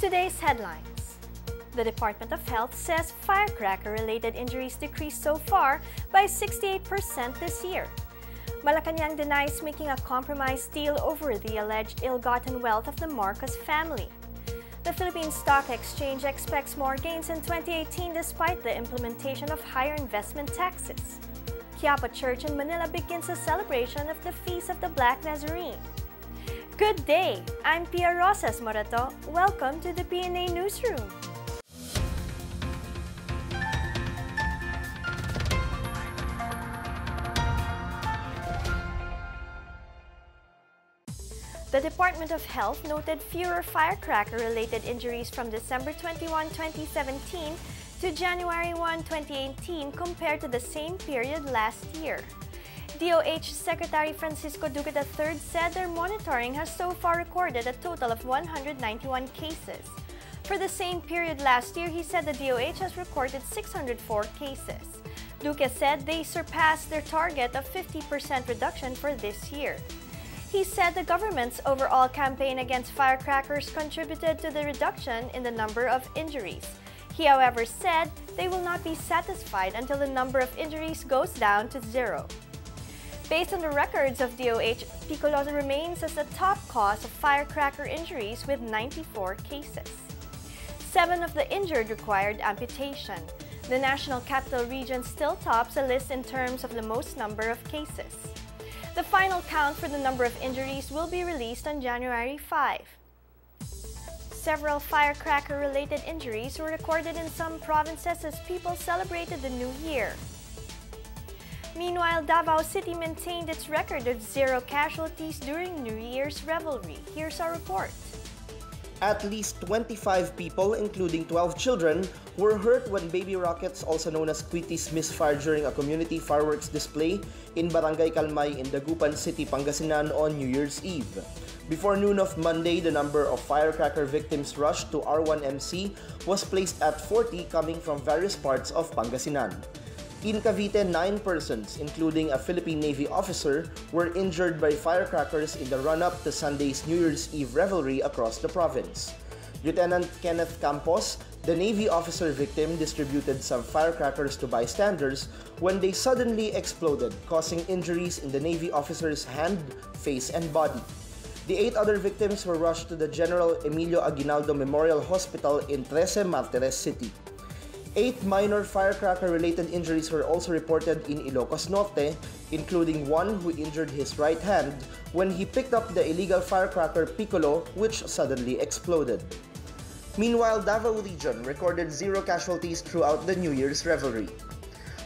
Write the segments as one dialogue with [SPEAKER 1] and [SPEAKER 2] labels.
[SPEAKER 1] Today's headlines. The Department of Health says firecracker-related injuries decreased so far by 68% this year. Malacanang denies making a compromise deal over the alleged ill-gotten wealth of the Marcos family. The Philippine Stock Exchange expects more gains in 2018 despite the implementation of higher investment taxes. Quiapo Church in Manila begins a celebration of the Feast of the Black Nazarene. Good day! I'm Pia Rosas Morato. Welcome to the PNA Newsroom. The Department of Health noted fewer firecracker-related injuries from December 21, 2017 to January 1, 2018 compared to the same period last year. DOH Secretary Francisco Duque III said their monitoring has so far recorded a total of 191 cases. For the same period last year, he said the DOH has recorded 604 cases. Duque said they surpassed their target of 50% reduction for this year. He said the government's overall campaign against firecrackers contributed to the reduction in the number of injuries. He, however, said they will not be satisfied until the number of injuries goes down to zero. Based on the records of DOH, piccolo remains as the top cause of firecracker injuries with 94 cases. 7 of the injured required amputation. The National Capital Region still tops the list in terms of the most number of cases. The final count for the number of injuries will be released on January 5. Several firecracker-related injuries were recorded in some provinces as people celebrated the New Year. Meanwhile, Davao City maintained its record of 0 casualties during New Year's revelry. Here's our report.
[SPEAKER 2] At least 25 people, including 12 children, were hurt when baby rockets, also known as quitties, misfired during a community fireworks display in Barangay Calmay in Dagupan City, Pangasinan on New Year's Eve. Before noon of Monday, the number of firecracker victims rushed to R1MC was placed at 40 coming from various parts of Pangasinan. In Cavite, 9 persons, including a Philippine Navy officer, were injured by firecrackers in the run-up to Sunday's New Year's Eve revelry across the province. Lieutenant Kenneth Campos, the Navy officer victim, distributed some firecrackers to bystanders when they suddenly exploded, causing injuries in the Navy officer's hand, face, and body. The 8 other victims were rushed to the General Emilio Aguinaldo Memorial Hospital in Trece Martires City. 8 minor firecracker-related injuries were also reported in Ilocos Norte, including one who injured his right hand when he picked up the illegal firecracker piccolo, which suddenly exploded. Meanwhile, Davao Region recorded 0 casualties throughout the New Year's revelry.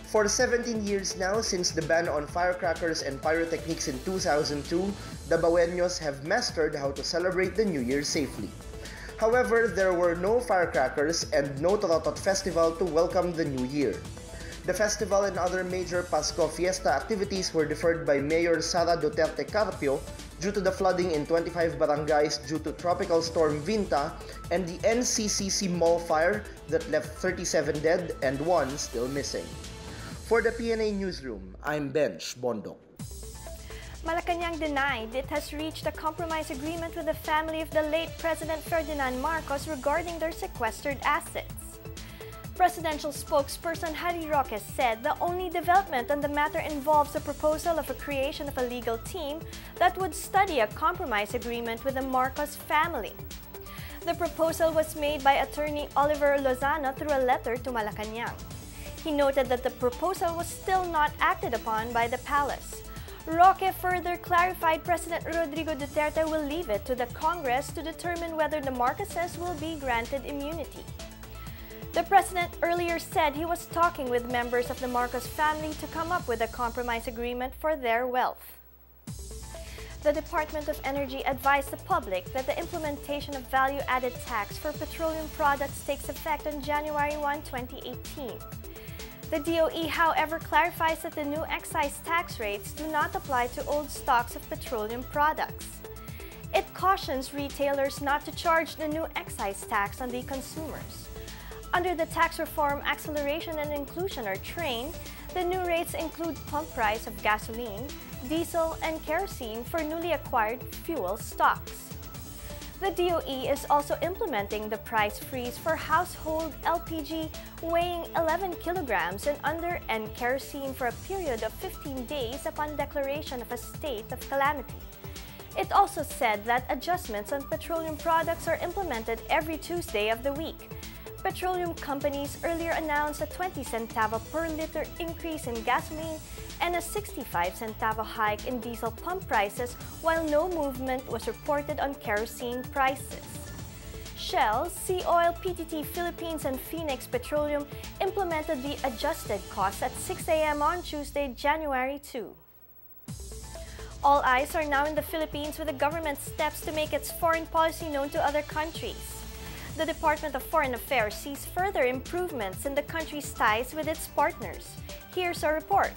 [SPEAKER 2] For 17 years now, since the ban on firecrackers and pyrotechnics in 2002, Dabaweños have mastered how to celebrate the New Year safely. However, there were no firecrackers and no Torotot Festival to welcome the new year. The festival and other major Pasko fiesta activities were deferred by Mayor Sara Duterte Carpio due to the flooding in 25 barangays due to Tropical Storm Vinta and the NCCC Mall fire that left 37 dead and 1 still missing. For the PNA Newsroom, I'm Bench Bondok.
[SPEAKER 1] Malacanang denied it has reached a compromise agreement with the family of the late President Ferdinand Marcos regarding their sequestered assets. Presidential spokesperson Harry Roque said the only development on the matter involves the proposal of a creation of a legal team that would study a compromise agreement with the Marcos family. The proposal was made by attorney Oliver Lozano through a letter to Malacanang. He noted that the proposal was still not acted upon by the palace. Roque further clarified President Rodrigo Duterte will leave it to the Congress to determine whether the Marcoses will be granted immunity. The president earlier said he was talking with members of the Marcos family to come up with a compromise agreement for their wealth. The Department of Energy advised the public that the implementation of value-added tax for petroleum products takes effect on January 1, 2018. The DOE, however, clarifies that the new excise tax rates do not apply to old stocks of petroleum products. It cautions retailers not to charge the new excise tax on the consumers. Under the Tax Reform Acceleration and Inclusion or TRAIN, the new rates include pump price of gasoline, diesel, and kerosene for newly acquired fuel stocks. The DOE is also implementing the price freeze for household LPG weighing 11 kilograms and under and kerosene for a period of 15 days upon declaration of a state of calamity. It also said that adjustments on petroleum products are implemented every Tuesday of the week. Petroleum companies earlier announced a 20 centavo per liter increase in gasoline and a 65 centavo hike in diesel pump prices, while no movement was reported on kerosene prices. Shell, Sea Oil, PTT Philippines, and Phoenix Petroleum implemented the adjusted cost at 6 a.m. on Tuesday, January 2. All eyes are now in the Philippines with the government's steps to make its foreign policy known to other countries. The Department of Foreign Affairs sees further improvements in the country's ties with its partners. Here's our report.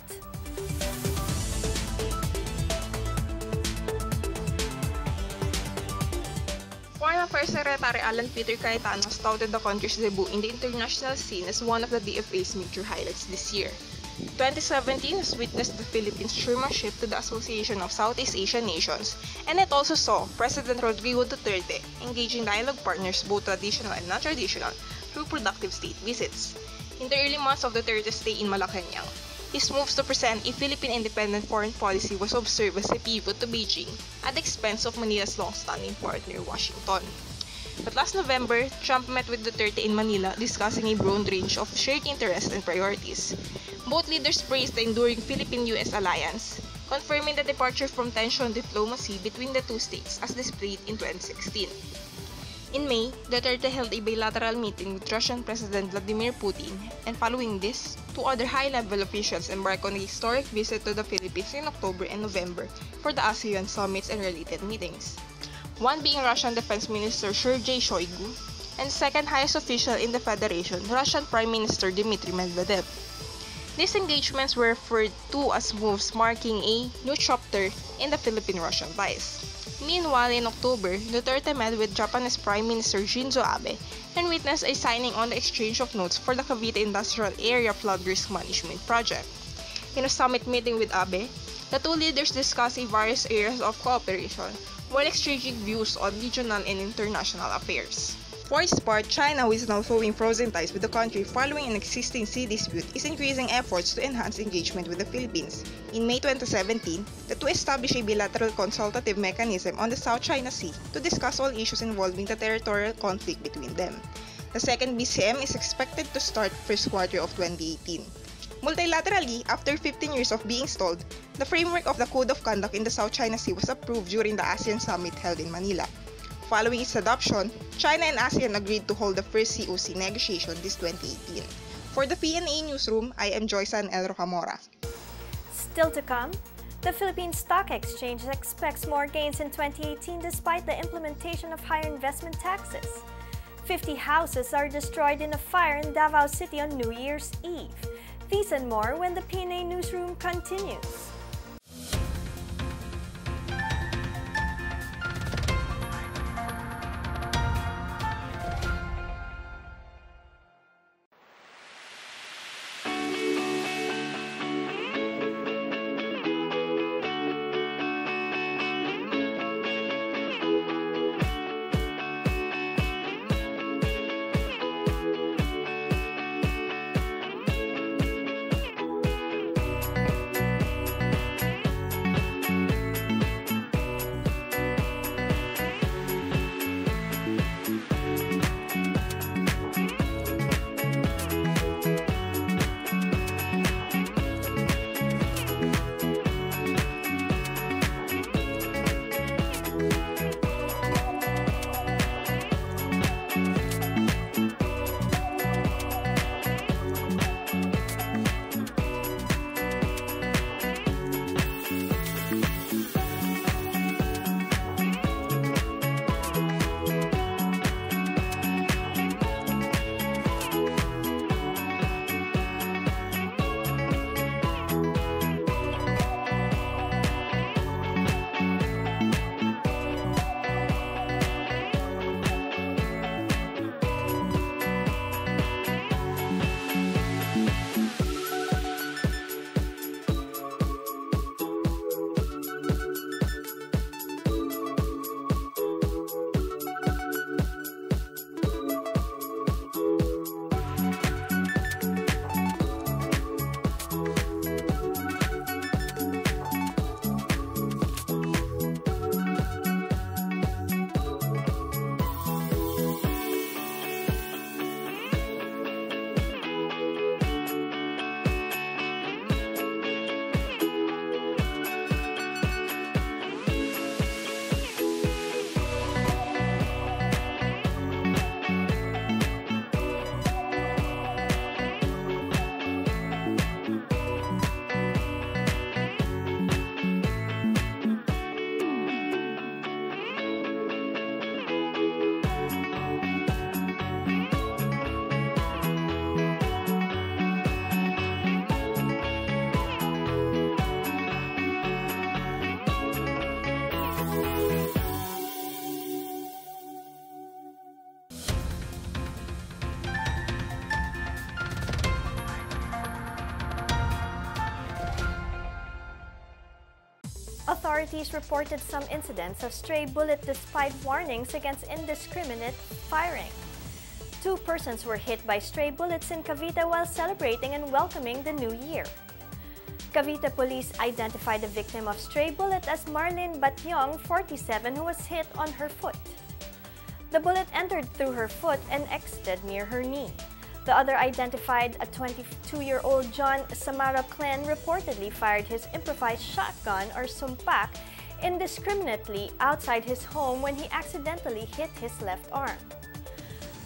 [SPEAKER 3] Foreign Affairs Secretary Alan Peter Cayetano touted the country's debut in the international scene as one of the DFA's major highlights this year. 2017 has witnessed the Philippines' chairmanship to the Association of Southeast Asian Nations, and it also saw President Rodrigo Duterte engaging dialogue partners, both traditional and non-traditional, through productive state visits. In the early months of Duterte's stay in Malacanang, his moves to present a Philippine independent foreign policy was observed as a pivot to Beijing at the expense of Manila's long-standing partner, Washington. But last November, Trump met with Duterte in Manila discussing a broad range of shared interests and priorities. Both leaders praised the enduring Philippine-US alliance, confirming the departure from tension diplomacy between the two states as displayed in 2016. In May, Duterte held a bilateral meeting with Russian President Vladimir Putin, and following this, two other high-level officials embarked on a historic visit to the Philippines in October and November for the ASEAN summits and related meetings. One being Russian Defense Minister Sergei Shoigu, and second highest official in the Federation, Russian Prime Minister Dmitry Medvedev. These engagements were referred to as moves marking a new chapter in the Philippine-Russian ties. Meanwhile, in October, Duterte met with Japanese Prime Minister Shinzo Abe and witnessed a signing on the exchange of notes for the Cavite Industrial Area Flood Risk Management Project. In a summit meeting with Abe, the two leaders discussed various areas of cooperation while exchanging views on regional and international affairs. For its part, China, who is now showing frozen ties with the country following an existing sea dispute, is increasing efforts to enhance engagement with the Philippines. In May 2017, the two established a bilateral consultative mechanism on the South China Sea to discuss all issues involving the territorial conflict between them. The second BCM is expected to start first quarter of 2018. Multilaterally, after 15 years of being stalled, the framework of the Code of Conduct in the South China Sea was approved during the ASEAN Summit held in Manila. Following its adoption, China and ASEAN agreed to hold the first COC negotiation this 2018. For the PNA Newsroom, I am Joysan El Rocamora.
[SPEAKER 1] Still to come, the Philippine Stock Exchange expects more gains in 2018 despite the implementation of higher investment taxes. 50 houses are destroyed in a fire in Davao City on New Year's Eve. These and more when the PNA Newsroom continues. authorities reported some incidents of stray bullet despite warnings against indiscriminate firing. 2 persons were hit by stray bullets in Cavite while celebrating and welcoming the new year. Cavite police identified the victim of stray bullet as Marlene Batyong, 47, who was hit on her foot. The bullet entered through her foot and exited near her knee. The other identified a 22-year-old John Samara Clen reportedly fired his improvised shotgun or sumpak indiscriminately outside his home when he accidentally hit his left arm.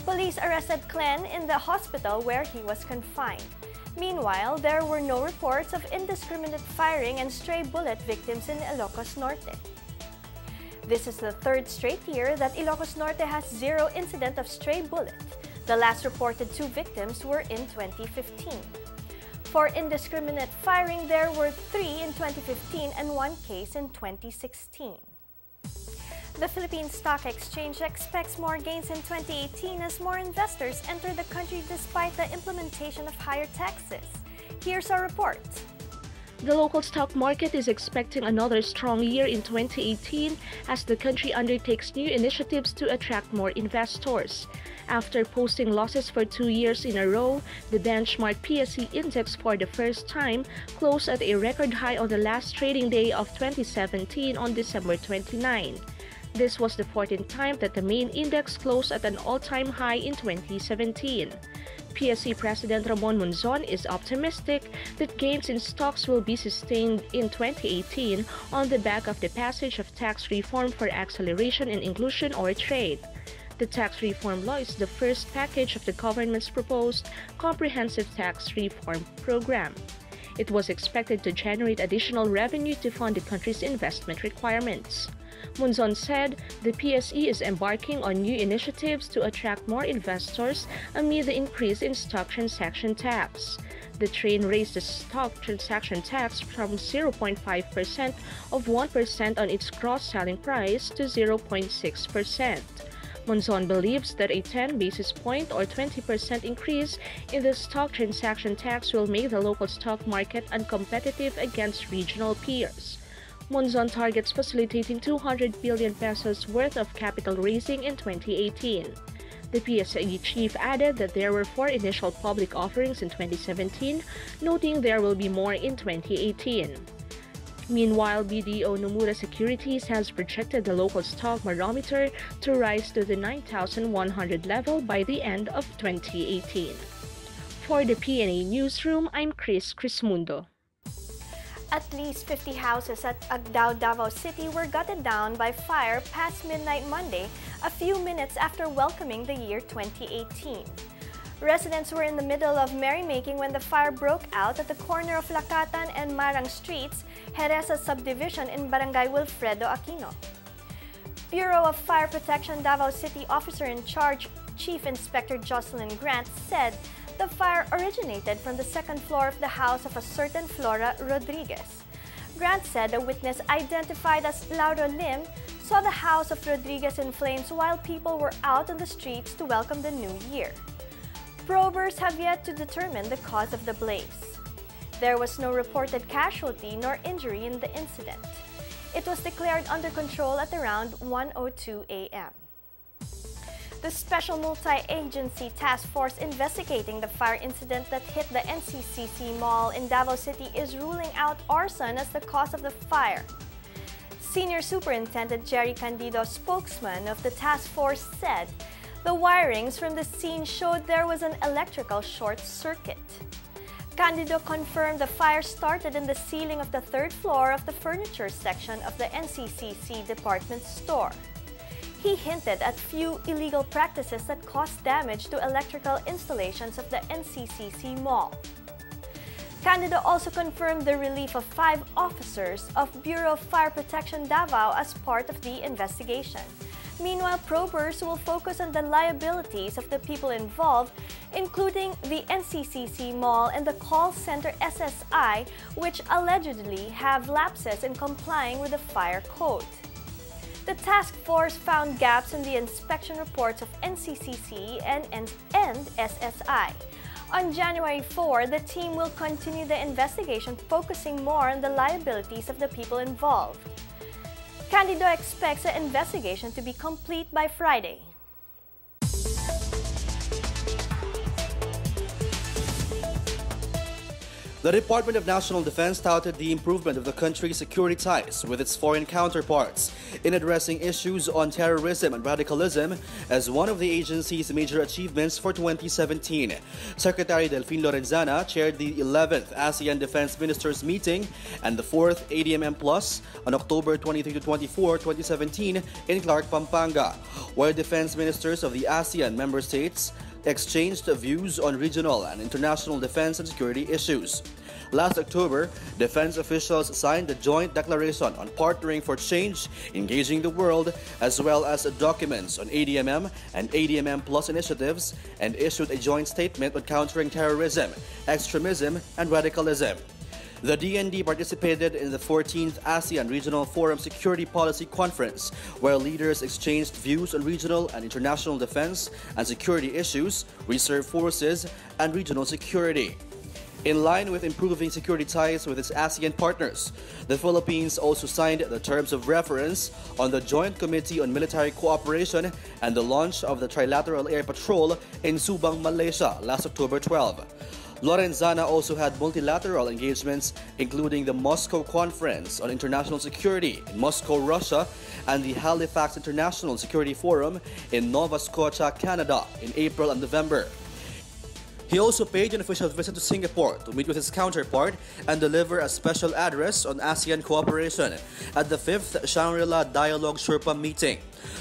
[SPEAKER 1] Police arrested Clen in the hospital where he was confined. Meanwhile, there were no reports of indiscriminate firing and stray bullet victims in Ilocos Norte. This is the 3rd straight year that Ilocos Norte has 0 incident of stray bullet. The last reported 2 victims were in 2015. For indiscriminate firing, there were 3 in 2015 and 1 case in 2016. The Philippine Stock Exchange expects more gains in 2018 as more investors enter the country despite the implementation of higher taxes. Here's our report.
[SPEAKER 4] The local stock market is expecting another strong year in 2018 as the country undertakes new initiatives to attract more investors. After posting losses for 2 years in a row, the benchmark PSE index for the first time closed at a record high on the last trading day of 2017 on December 29. This was the 14th time that the main index closed at an all-time high in 2017. PSE President Ramon Monzon is optimistic that gains in stocks will be sustained in 2018 on the back of the passage of tax reform for acceleration and inclusion or trade. The tax reform law is the first package of the government's proposed comprehensive tax reform program. It was expected to generate additional revenue to fund the country's investment requirements. Monzon said the PSE is embarking on new initiatives to attract more investors amid the increase in stock transaction tax. The train raised the stock transaction tax from 0.5% of 1% on its gross selling price to 0.6%. Monzon believes that a 10 basis point or 20% increase in the stock transaction tax will make the local stock market uncompetitive against regional peers. Monzon targets facilitating 200 billion pesos worth of capital raising in 2018. The PSE chief added that there were 4 initial public offerings in 2017, noting there will be more in 2018. Meanwhile, BDO Nomura Securities has projected the local stock barometer to rise to the 9,100 level by the end of 2018. For the PNA Newsroom, I'm Chris Crismundo.
[SPEAKER 1] At least 50 houses at Agdao, Davao City were gutted down by fire past midnight Monday, a few minutes after welcoming the year 2018. Residents were in the middle of merrymaking when the fire broke out at the corner of Lakatan and Marang Streets, Jereza subdivision in Barangay Wilfredo Aquino. Bureau of Fire Protection Davao City Officer in Charge, Chief Inspector Jocelyn Grant, said the fire originated from the 2nd floor of the house of a certain Flora Rodriguez. Grant said a witness identified as Laura Lim saw the house of Rodriguez in flames while people were out on the streets to welcome the new year. Probers have yet to determine the cause of the blaze. There was no reported casualty nor injury in the incident. It was declared under control at around 1:02 a.m. The Special Multi-Agency Task Force investigating the fire incident that hit the NCCC Mall in Davao City is ruling out arson as the cause of the fire. Senior Superintendent Jerry Candido, spokesman of the task force, said the wirings from the scene showed there was an electrical short circuit. Candido confirmed the fire started in the ceiling of the 3rd floor of the furniture section of the NCCC department store. He hinted at few illegal practices that caused damage to electrical installations of the NCCC mall. Candido also confirmed the relief of 5 officers of Bureau of Fire Protection Davao as part of the investigation. Meanwhile, probers will focus on the liabilities of the people involved, including the NCCC Mall and the call center SSI, which allegedly have lapses in complying with the fire code. The task force found gaps in the inspection reports of NCCC and SSI. On January 4, the team will continue the investigation, focusing more on the liabilities of the people involved. Candido expects the investigation to be complete by Friday.
[SPEAKER 5] The Department of National Defense touted the improvement of the country's security ties with its foreign counterparts in addressing issues on terrorism and radicalism as one of the agency's major achievements for 2017. Secretary Delphine Lorenzana chaired the 11th ASEAN Defense Ministers meeting and the 4th ADMM Plus on October 23 to 24, 2017 in Clark, Pampanga, where defense ministers of the ASEAN member states exchanged views on regional and international defense and security issues. Last October, defense officials signed the joint declaration on partnering for change, engaging the world, as well as documents on ADMM and ADMM Plus initiatives, and issued a joint statement on countering terrorism, extremism, and radicalism. The DND participated in the 14th ASEAN Regional Forum Security Policy Conference, where leaders exchanged views on regional and international defense and security issues, reserve forces, and regional security. In line with improving security ties with its ASEAN partners, the Philippines also signed the terms of reference on the Joint Committee on Military Cooperation and the launch of the Trilateral Air Patrol in Subang, Malaysia last October 12. Lorenzana also had multilateral engagements, including the Moscow Conference on International Security in Moscow, Russia, and the Halifax International Security Forum in Nova Scotia, Canada in April and November. He also paid an official visit to Singapore to meet with his counterpart and deliver a special address on ASEAN cooperation at the 5th Shangri-La Dialogue Sherpa meeting.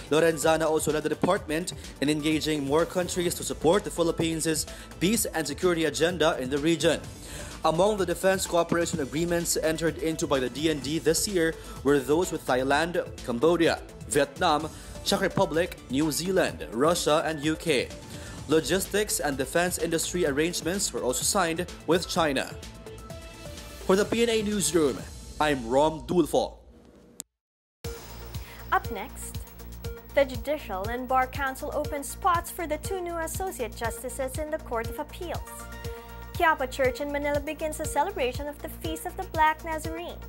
[SPEAKER 5] Lorenzana also led the department in engaging more countries to support the Philippines' peace and security agenda in the region. Among the defense cooperation agreements entered into by the DND this year were those with Thailand, Cambodia, Vietnam, Czech Republic, New Zealand, Russia, and UK. Logistics and defense industry arrangements were also signed with China. For the PNA Newsroom, I'm Rom Dulfo.
[SPEAKER 1] Up next, the Judicial and Bar Council opens spots for the 2 new associate justices in the Court of Appeals. Quiapo Church in Manila begins a celebration of the Feast of the Black Nazarene.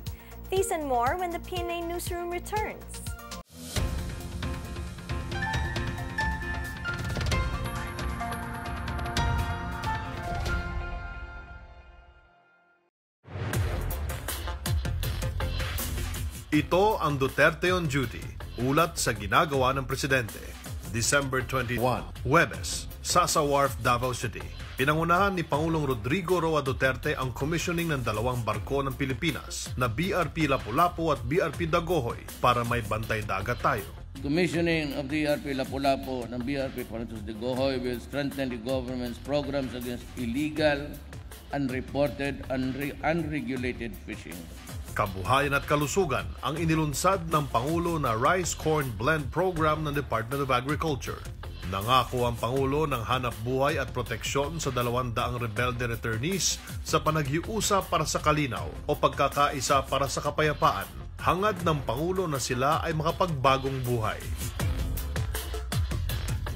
[SPEAKER 1] These and more when the PNA Newsroom returns.
[SPEAKER 6] Ito ang Duterte on Duty, ulat sa ginagawa ng Presidente. December 21, Huwebes, Sasa Wharf, Davao City. Pinangunahan ni Pangulong Rodrigo Roa Duterte ang commissioning ng 2 barko ng Pilipinas na BRP Lapu-Lapu at BRP Dagohoy para may bantay dagat tayo.
[SPEAKER 7] Commissioning of the BRP Lapu-Lapu and BRP Dagohoy will strengthen the government's programs against illegal, unreported, unregulated fishing.
[SPEAKER 6] Kabuhayan at kalusugan ang inilunsad ng Pangulo na Rice Corn Blend Program ng Department of Agriculture. Nangako ang Pangulo ng hanap buhay at proteksyon sa 200 rebelde returnees sa panaghiusap para sa kalinaw o pagkakaisa para sa kapayapaan. Hangad ng Pangulo na sila ay makapagbagong buhay.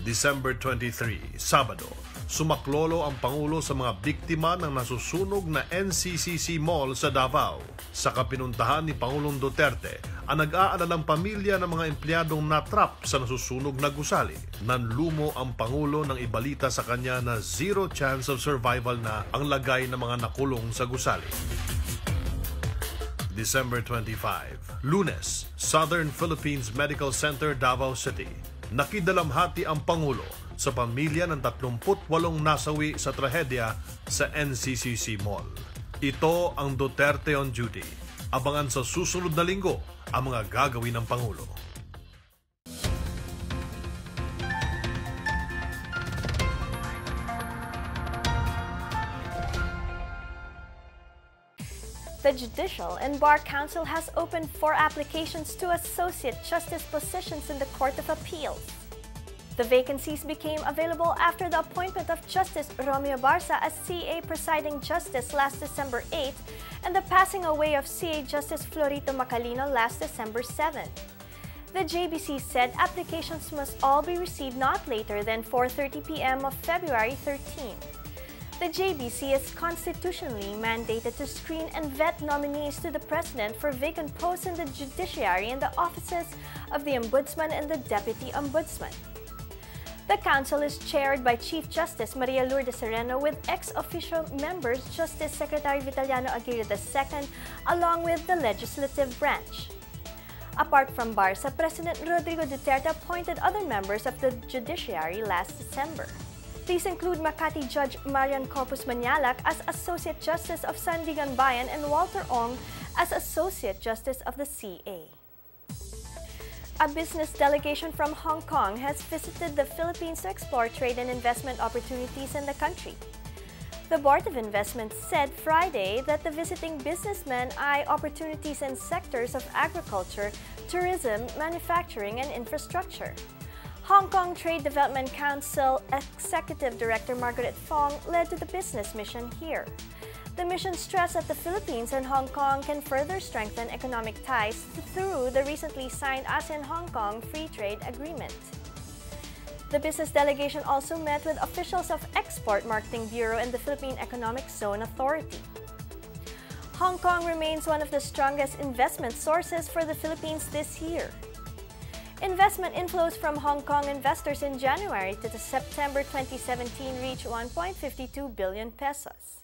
[SPEAKER 6] December 23, Sabado, sumaklolo ang Pangulo sa mga biktima ng nasusunog na NCCC Mall sa Davao. Sa kapinuntahan ni Pangulong Duterte, ang nag-aalalang pamilya ng mga empleyadong natrap sa nasusunog na gusali. Nanlumo ang Pangulo nang ibalita sa kanya na 0 chance of survival na ang lagay ng mga nakulong sa gusali. December 25, Lunes, Southern Philippines Medical Center, Davao City. Nakidalamhati ang Pangulo sa pamilya ng 38 nasawi sa trahedya sa NCCC Mall. Ito ang Duterte on Duty. Abangan sa susunod na linggo ang mga gagawin ng Pangulo.
[SPEAKER 1] The Judicial and Bar Council has opened 4 applications to associate justice positions in the Court of Appeals. The vacancies became available after the appointment of Justice Romeo Barza as CA Presiding Justice last December 8 and the passing away of CA Justice Florito Macalino last December 7. The JBC said applications must all be received not later than 4:30 p.m. of February 13. The JBC is constitutionally mandated to screen and vet nominees to the President for vacant posts in the judiciary in the offices of the Ombudsman and the Deputy Ombudsman. The council is chaired by Chief Justice Maria Lourdes Sereno with ex-officio members Justice Secretary Vitaliano Aguirre II along with the legislative branch. Apart from Barsa, President Rodrigo Duterte appointed other members of the judiciary last December. These include Makati Judge Marian Corpus Manyalak as Associate Justice of Sandigan Bayan and Walter Ong as Associate Justice of the CA. A business delegation from Hong Kong has visited the Philippines to explore trade and investment opportunities in the country. The Board of Investment said Friday that the visiting businessmen eye opportunities in sectors of agriculture, tourism, manufacturing, and infrastructure. Hong Kong Trade Development Council Executive Director Margaret Fong led to the business mission here. The mission stressed that the Philippines and Hong Kong can further strengthen economic ties through the recently signed ASEAN-Hong Kong Free Trade Agreement. The business delegation also met with officials of Export Marketing Bureau and the Philippine Economic Zone Authority. Hong Kong remains one of the strongest investment sources for the Philippines this year. Investment inflows from Hong Kong investors in January to September 2017 reached 1.52 billion pesos.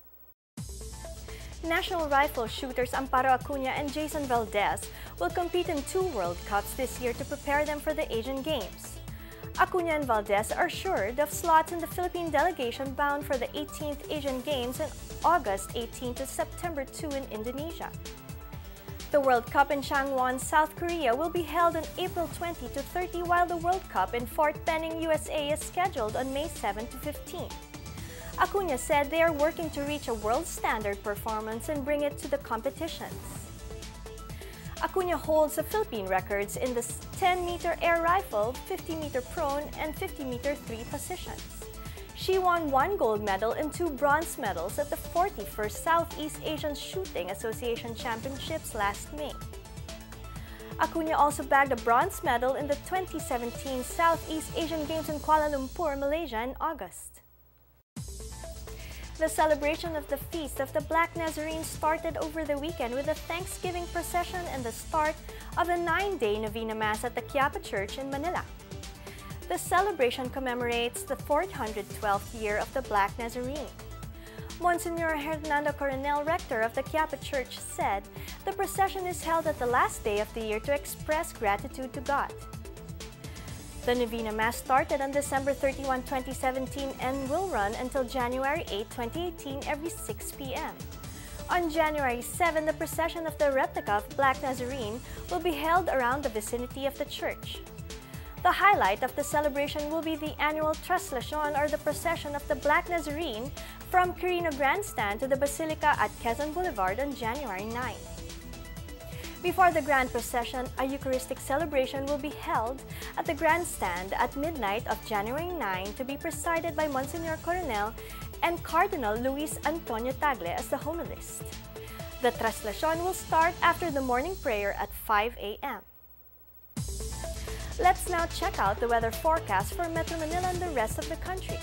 [SPEAKER 1] National rifle shooters Amparo Acuña and Jason Valdez will compete in 2 World Cups this year to prepare them for the Asian Games. Acuña and Valdez are assured of slots in the Philippine delegation bound for the 18th Asian Games in August 18 to September 2 in Indonesia. The World Cup in Changwon, South Korea will be held on April 20 to 30 while the World Cup in Fort Benning, USA is scheduled on May 7 to 15. Acuña said they are working to reach a world standard performance and bring it to the competitions. Acuña holds the Philippine records in the 10-meter air rifle, 50-meter prone, and 50-meter 3 positions. She won 1 gold medal and 2 bronze medals at the 41st Southeast Asian Shooting Association Championships last May. Acuña also bagged a bronze medal in the 2017 Southeast Asian Games in Kuala Lumpur, Malaysia in August. The celebration of the Feast of the Black Nazarene started over the weekend with a Thanksgiving procession and the start of a 9-day Novena Mass at the Quiapo Church in Manila. The celebration commemorates the 412th year of the Black Nazarene. Monsignor Hernando Coronel, rector of the Quiapo Church, said the procession is held at the last day of the year to express gratitude to God. The Novena Mass started on December 31, 2017 and will run until January 8, 2018 every 6 p.m. On January 7, the procession of the replica of Black Nazarene will be held around the vicinity of the church. The highlight of the celebration will be the annual Traslacion or the procession of the Black Nazarene from Quirino Grandstand to the Basilica at Quezon Boulevard on January 9. Before the grand procession, a Eucharistic celebration will be held at the grandstand at midnight of January 9 to be presided by Monsignor Coronel and Cardinal Luis Antonio Tagle as the homilist. The Traslacion will start after the morning prayer at 5 a.m. Let's now check out the weather forecast for Metro Manila and the rest of the country.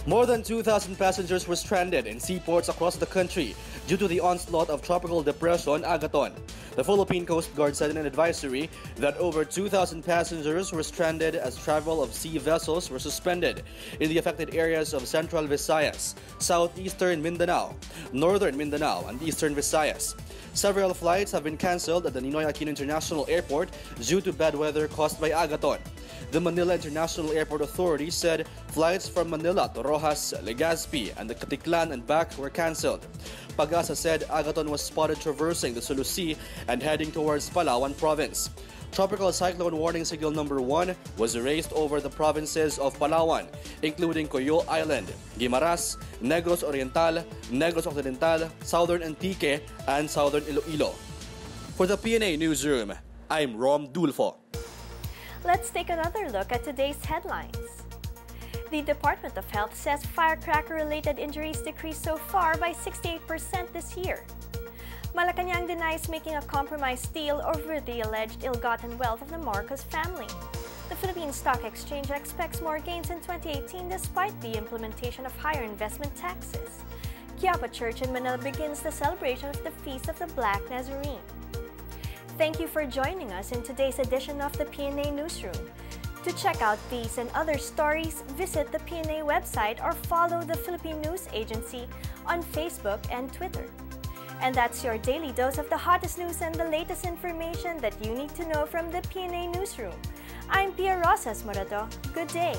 [SPEAKER 5] More than 2,000 passengers were stranded in seaports across the country due to the onslaught of Tropical Depression Agaton. The Philippine Coast Guard said in an advisory that over 2,000 passengers were stranded as travel of sea vessels were suspended in the affected areas of Central Visayas, Southeastern Mindanao, Northern Mindanao, and Eastern Visayas. Several flights have been cancelled at the Ninoy Aquino International Airport due to bad weather caused by Agaton. The Manila International Airport Authority said flights from Manila to Rojas, Legazpi, and the Caticlan and back were cancelled. Pag-asa said Agaton was spotted traversing the Sulu Sea and heading towards Palawan Province. Tropical Cyclone Warning Signal number 1 was raised over the provinces of Palawan, including Coyo Island, Guimaras, Negros Oriental, Negros Occidental, Southern Antique, and Southern Iloilo. For the PNA Newsroom, I'm Rom Dulfo.
[SPEAKER 1] Let's take another look at today's headlines. The Department of Health says firecracker-related injuries decreased so far by 68% this year. Malacanang denies making a compromise deal over the alleged ill-gotten wealth of the Marcos family. The Philippine Stock Exchange expects more gains in 2018 despite the implementation of higher investment taxes. Quiapo Church in Manila begins the celebration of the Feast of the Black Nazarene. Thank you for joining us in today's edition of the PNA Newsroom. To check out these and other stories, visit the PNA website or follow the Philippine News Agency on Facebook and Twitter. And that's your daily dose of the hottest news and the latest information that you need to know from the PNA Newsroom. I'm Pia Rosas Morato. Good day.